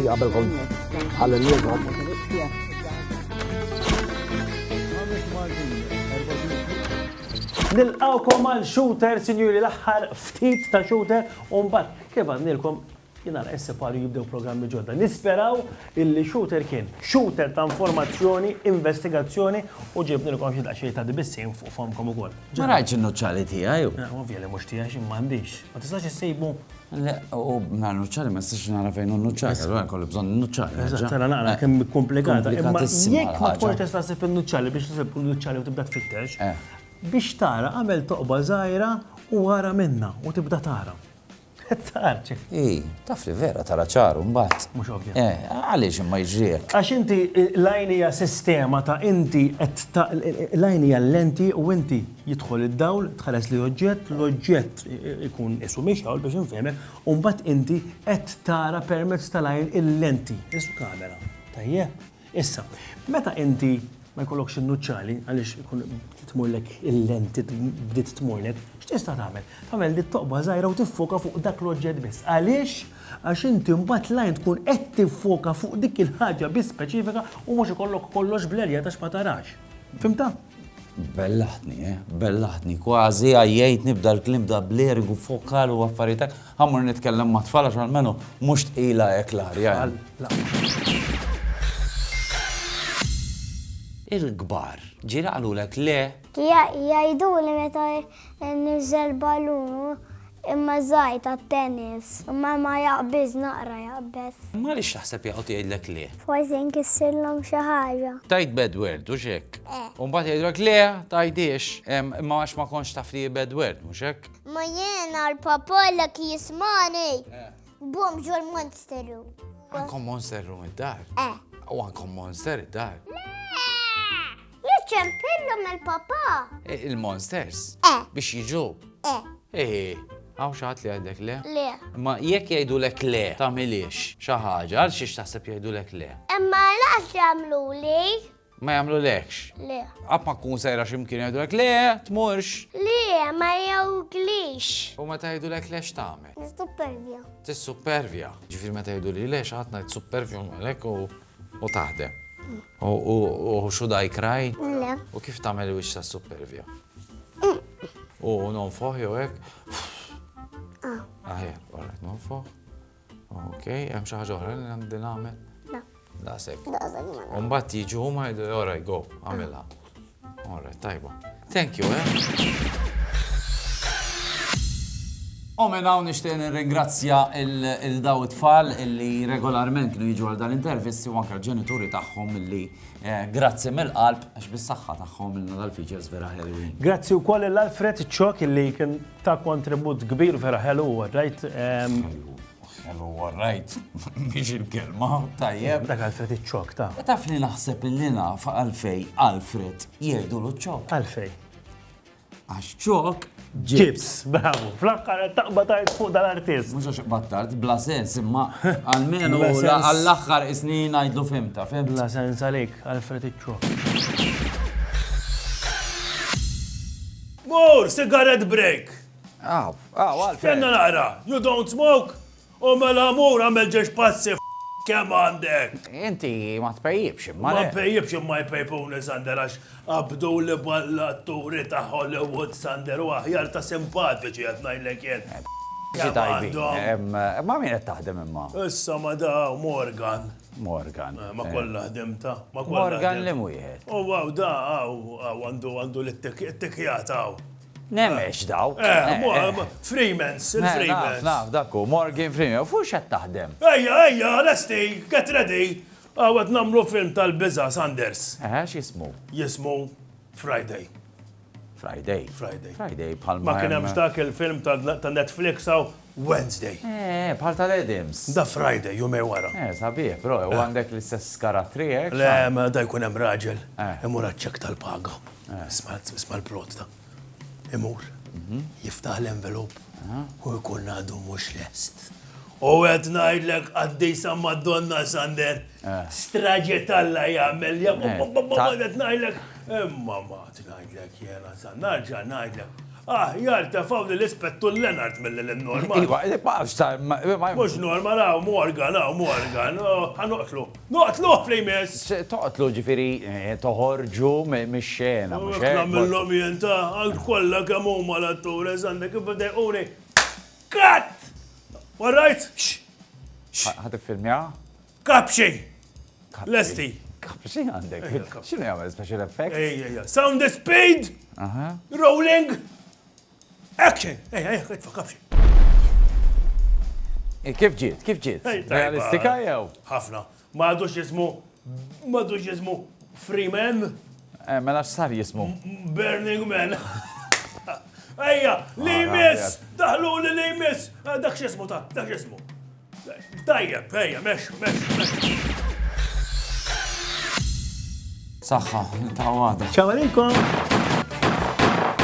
Inti qabel kont ħallinnikom. Nilqawkom għal shooter, sinjuri, l-aħħar ftit ta' shooter, u mbagħad kif għandilkom jina S-Paru jibdew programmi ġodda. Nisperaw illi shooter kien shooter ta' informazzjoni, investigazzjoni u ġibnilkom xi daqsxejn ta' dibissin fuq fomkom ukoll. Ma rajtx in-nuċċali tiegħi. Ovvja li mhux tiegħi xi m'għandix. Ma tistax issejbu. Le, u nar nuċċali ma tistax nara fejn un-nuċċali, allura kollu bżonn nuċċali. Eżatt, tara naqra kemm komplikata. Imma Komplikatissima jekk ma l-ħaġa. tkunx tista' ssib in-nuċċali biex tisib in-nuċċali u tibda tfittex, biex tara għamel toqba żgħira u wara minnha u tibda tara. Tarċi. Taf li vera tara ċaru mbagħad. Mhux ovvja. Għaliex imma jġriek. Għax inti l-għajn hija sistema ta' inti l-għajn hija lenti u inti jidħol id-dawl, tħares li oġġett, l-oġġett ikun isu mixawl biex infehmek, u mbagħad inti qed tara permezz tal-għajn il-lenti, isu kamera. Tajjeb. Issa, meta inti ma jkollokx in-nuċċali għaliex ikun tmurlek il-lenti bdiet tmurlek, x'tista' tagħmel? Tagħmel li toqba żgħira u tiffoka fuq dak l-oġġett biss. Għaliex? Għax inti mbagħad lajn tkun qed tiffoka fuq dik il-ħaġa biss speċifika u mhux ikollok kollox blerja ta' ma tarax. Fimta? Bellaħtni, kważi għajjejt nibda l-klim da blerigu fokal u affaritek, ħammur nitkellem ma' tfal għax għalmenu mhux tqila hekk l-arja. Il-kbar, ġira għalulek le? Jajdu li meta nizzel balunu imma żgħir tat-tennis, imma ma jaqbiż naqra jaqbeż. Ma lix taħseb jaqgħod jgħidlek le? Forsi nkissirlhom xi ħaġa. Tajt bad word, u xek? U mbagħad jgħidlek le, tajtiex, imma għax ma konx taf li bad word, mhux hekk? Ma jiena l-papa lek jismani. Bum ġol monsteru. Għankom monster room id-dar? U għankom monster id-dar? Ċempillhom il-papa. Il-monsters? Biex jiġu? Għaw xaħat li għaddek le? Le. Ma jekk jgħidulek le, tagħmilix xi ħaġa, għal xiex taħseb jgħidulek le? Imma laqas jagħmlu li? Ma jagħmlulekx? Le. Qatt ma tkun sejra x'imkien jgħidulek le, tmurx. Le, ma jgħidulix. U meta jgħidulek le x'tagħmel? Nissupervja. Tissupervja. Ġifier meta jgħiduli le xaħat ngħid supervju malek u taħdem. U xu daj kraj? Le. U kif tagħmel wix ta' supervja? U nonfoħ jew hekk? Alright, nonfoħ. Okej, hemm xi ħaġa oħra li għandi nagħmel? Le. Daqshekk. U mbagħad jiġu huma jgħidu alright go, għamilha. Alright, tajba. Thank you, U minn hawn nixtieq nirringrazzja il-daw it-tfal illi regolarment kienu jiġu għal dan l-intervisti u anke l-ġenituri tagħhom illi grazzi mill-qalb għax bis-saħħa tagħhom ilna dal-features vera ħelwin. Grazzi wkoll l-Alfred Ċok illi kien ta' kontribut kbir vera ħelu, right? Ħelu right, biex il-kelma, tajjeb. Dak Alfred Ċok ta'. Taf li naħseb illi naf għalfej Alfred jgħidulu ċok. Għalfej. Għax ċok Ġibs, bravo. Fl-aħħar taqba tajt fuq dal-artist. Mux għax battart, bla sens, imma għalmenu għall-axħar isnin għajdlu fimta, fimta. Bla sens għalik, Alfred Ċok. Mur, cigarette break. Alfred. Kenna naqra, you don't smoke? U mela mur għamel ġeġ passi kemm għandek. Inti ma tpejjibx, imma Ma pejjibx imma jpejpuni Sander għax abdu li ball-atturi ta' Hollywood Sander u aħjar ta' simpatiċi qed ngħidlek jien. Ma min qed taħdem imma? Issa ma daw Morgan. Morgan. Ma kollha ħdimta. Morgan li mujħed. U għaw da għandu l-ittikjat għaw. Nemex daw. Freemans, il-Freemans. Naf, dakku, Morgan Freeman. Fux qed taħdem? Ejja, lesti, get ready. Għawet namlu film tal-biza Sanders. X'ismu? Jismu Friday. Friday, palma. Ma kien hemmx dak il-film ta' Netflix għaw Wednesday. Bħal tal-Adams. Da Friday, jumej wara. Sabiħ, bro, u għandek l-istess karattrijek. Le, ma da jkun hemm raġel. Imur ċek tal-paga. Isma' l-plot ta' imur. Jiftaħ l-envelop u jkun għadu mhux lest. U għed najdlek għaddejsa Madonna Sander, straġet Alla jgħamil, għed najdlek, imma ma t-najdlek jena Sander, narġa najdlek, Jartafaw l-ispettu l-Lenart mill-normal. Iwa, ma għafx ta' Mux normal, Morgan, ħanoqtlu. Noqtlu fl-imes. toqtlu ġifiri toħorġu mix-xena, mux Namillom jenta, għal kolla kamu mal-attore, zanna kif bdejquni. Kat! Warrajt? ħad filmja? Kapxi! Lesti. Kapxi għandek? Xinu jgħamil special effects? Sound speed! Rolling! Action! Għetfa kapxi. Kif ġiet? Realistika jew? ħafna. Madux jismu Freeman, Mela x'sar jismu? Burning Man. Ejja, li miss! Daħlu li miss! Dak xismu ta' dak xismu. Tajjeb, ejja, mex. Saħħa, ta' għada. Ciao għalikom!